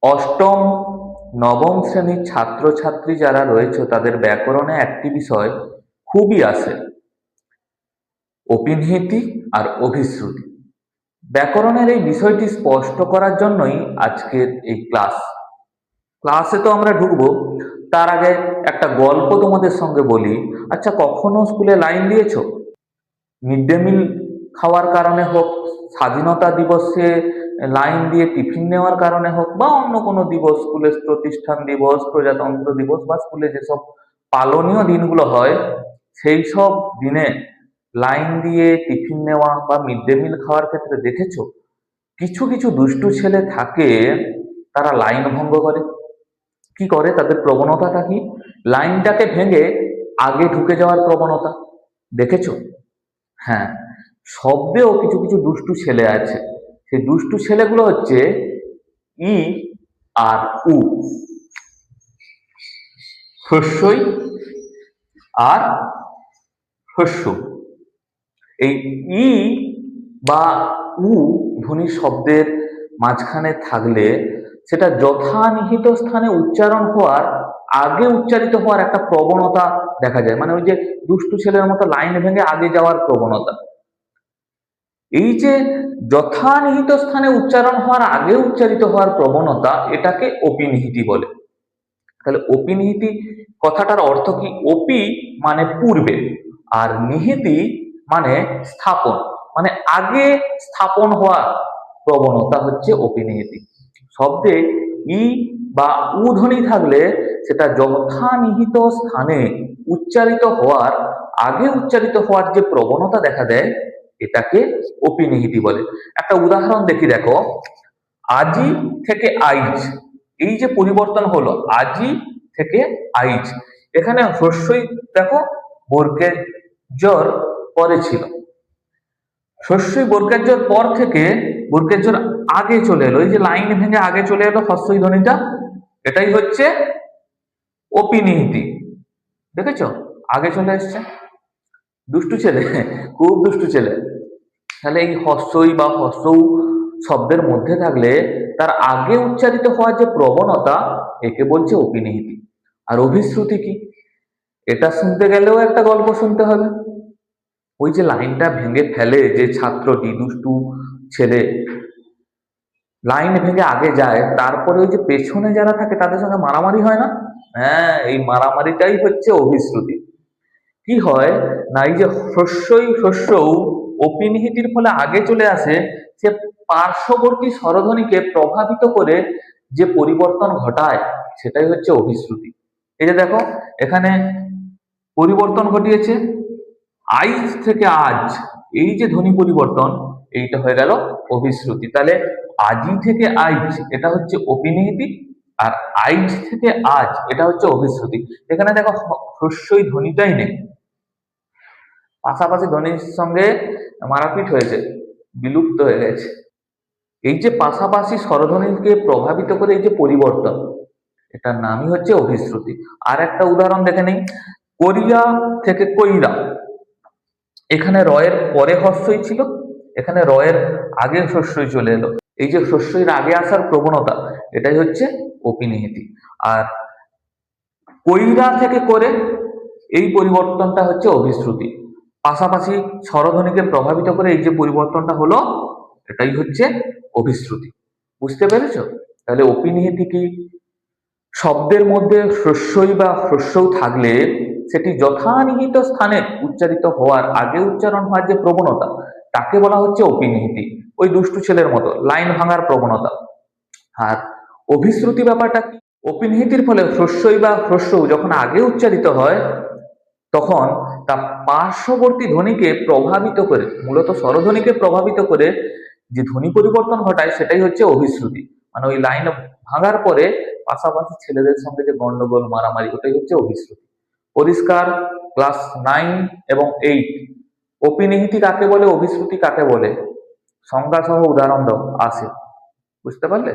অষ্টম নবম শ্রেণীর ছাত্রছাত্রী যারা রয়েছে তাদের ব্যাকরণে একটি বিষয় খুবই আসে, অপিনিহিতি আর অভিশ্রুতি। ব্যাকরণের এই বিষয়টি স্পষ্ট করার জন্যই আজকের এই ক্লাসে তো আমরা ঢুকবো, তার আগে একটা গল্প তোমাদের সঙ্গে বলি। আচ্ছা, কখনো স্কুলে লাইন দিয়েছো? মিড ডে মিল খাওয়ার কারণে হোক, স্বাধীনতা দিবসে লাইন দিয়ে টিফিন নেওয়ার কারণে হোক, বা অন্য কোনো দিবস, স্কুলের প্রতিষ্ঠান দিবস, প্রজাতন্ত্র দিবস, বা স্কুলে যেসব পালনীয় দিনগুলো হয় সেই সব দিনে লাইন দিয়ে টিফিন নেওয়া বা মিড ডে মিল খাওয়ার ক্ষেত্রে দেখেছো কিছু কিছু দুষ্টু ছেলে থাকে, তারা লাইন ভঙ্গ করে। কি করে, তাদের প্রবণতাটা কি? লাইনটাকে ভেঙে আগে ঢুকে যাওয়ার প্রবণতা। দেখেছো? হ্যাঁ, শব্দেও কিছু কিছু দুষ্টু ছেলে আছে। সেই দুষ্টু ছেলেগুলো হচ্ছে ই আর উ, হস্যই আর হস্য। এই ই বা উ ধ্বনি শব্দের মাঝখানে থাকলে সেটা যথানিহিত স্থানে উচ্চারণ হওয়ার আগে উচ্চারিত হওয়ার একটা প্রবণতা দেখা যায়। মানে ওই যে দুষ্টু ছেলের মতো লাইন ভেঙে আগে যাওয়ার প্রবণতা। এই যে যথানিহিত স্থানে উচ্চারণ হওয়ার আগে উচ্চারিত হওয়ার প্রবণতা, এটাকে অপিনিহিতি বলে। তাহলে অপিনিহিতি কথাটার অর্থ কি? অপি মানে পূর্বে, আর নিহিতি মানে স্থাপন, মানে আগে স্থাপন হওয়ার প্রবণতা হচ্ছে অপিনিহিতি। শব্দে ই বা উ ধ্বনি থাকলে সেটা যথানিহিত স্থানে উচ্চারিত হওয়ার আগে উচ্চারিত হওয়ার যে প্রবণতা দেখা দেয়, এটাকে অপিনিহিতি বলে। একটা উদাহরণ দেখি, দেখো। আজি থেকে আইজ, এই যে পরিবর্তন হলো আজি থেকে আইজ, এখানে হ্রস্বই দেখো বর্গের জর পরে ছিল, হ্রস্বই বর্গের জর পর থেকে বর্গের জর আগে চলে এলো। এই যে লাইন ভেঙে আগে চলে এলো হ্রস্বই ধ্বনিটা, এটাই হচ্ছে অপিনিহিতি। দেখেছো? আগে চলে এসছে। দুষ্টু ছেলে, খুব দুষ্টু ছেলে। তাহলে এই হ্রস্বই বা হ্রস্বউ শব্দের মধ্যে থাকলে তার আগে উচ্চারিত হওয়ার যে প্রবণতা, একে বলছে অপিনিহিতি। আর অভিশ্রুতি কি? এটা শুনতে গেলেও একটা গল্প শুনতে হবে। ওই যে লাইনটা ভেঙে ফেলে যে ছাত্রটি, দুষ্টু ছেলে লাইন ভেঙে আগে যায়, তারপরে ওই যে পেছনে যারা থাকে তাদের সঙ্গে মারামারি হয় না? হ্যাঁ, এই মারামারিটাই হচ্ছে অভিশ্রুতি। কি হয় না, এই যে হ্রস্বই হ্রস্বউ অপিনিহিতির ফলে আগে চলে আসে, সে পার্শ্ববর্তী স্বরধ্বনিকে প্রভাবিত করে যে পরিবর্তন ঘটায়, সেটাই হচ্ছে অভিশ্রুতি। এই যে দেখো, এখানে পরিবর্তন ঘটিয়েছে আইজ থেকে আজ, এই যে ধ্বনি পরিবর্তন, এইটা হয়ে গেল অভিশ্রুতি। তাহলে আজি থেকে আইজ এটা হচ্ছে অপিনিহিতি, আর আইজ থেকে আজ এটা হচ্ছে অভিশ্রুতি। এখানে দেখো হ্রস্বই ধ্বনিটাই নেই, পাশাপাশি ধ্বনির সঙ্গে মারাপিট হয়েছে, বিলুপ্ত হয়ে গেছে। এই যে পাশাপাশি স্বরধ্বনিকে প্রভাবিত করে এই যে পরিবর্তন, এটার নামই হচ্ছে অভিশ্রুতি। আর একটা উদাহরণ দেখে নেই, কোরিয়া থেকে কইরা, এখানে রয়ের পরে হস্যই ছিল, এখানে রয়ের আগে শস্যই চলে এলো। এই যে শস্যের আগে আসার প্রবণতা, এটাই হচ্ছে অপিনিহিতি। আর কইরা থেকে করে, এই পরিবর্তনটা হচ্ছে অভিশ্রুতি। পাশাপাশি স্বরধ্বনিকে প্রভাবিত করে এই যে পরিবর্তনটা হলো, এটাই হচ্ছে অভিশ্রুতি। বুঝতে পেরেছো? তাহলে অপিনিহিতি কি? শব্দের মধ্যে হ্রস্বই বা হ্রস্বউ থাকলে সেটি যথানিহিত স্থানে উচ্চারিত হওয়ার আগে উচ্চারণ হওয়ার যে প্রবণতা, তাকে বলা হচ্ছে অপিনিহিতি। ওই দুষ্টু ছেলের মতো লাইন ভাঙার প্রবণতা। আর অভিশ্রুতি ব্যাপারটা কি? অপিনিহিতির ফলে হ্রস্বই বা হ্রস্বউ যখন আগে উচ্চারিত হয়, তখন তা পার্শ্ববর্তী ধ্বনিকে প্রভাবিত করে, মূলত স্বরধ্বনিকে প্রভাবিত করে যে ধ্বনি পরিবর্তন ঘটায়, সেটাই হচ্ছে অভিশ্রুতি। মানে ওই লাইন ভাঙার পরে পাশাপাশি ছেলেদের সঙ্গে যে গন্ডগোল মারামারি, ওটাই হচ্ছে অভিশ্রুতি। পরিষ্কার? ক্লাস 9 এবং 8 অপিনিহিতি কাকে বলে, অভিশ্রুতি কাকে বলে, সংজ্ঞা সহ উদাহরণ দাও আসে। বুঝতে পারলে?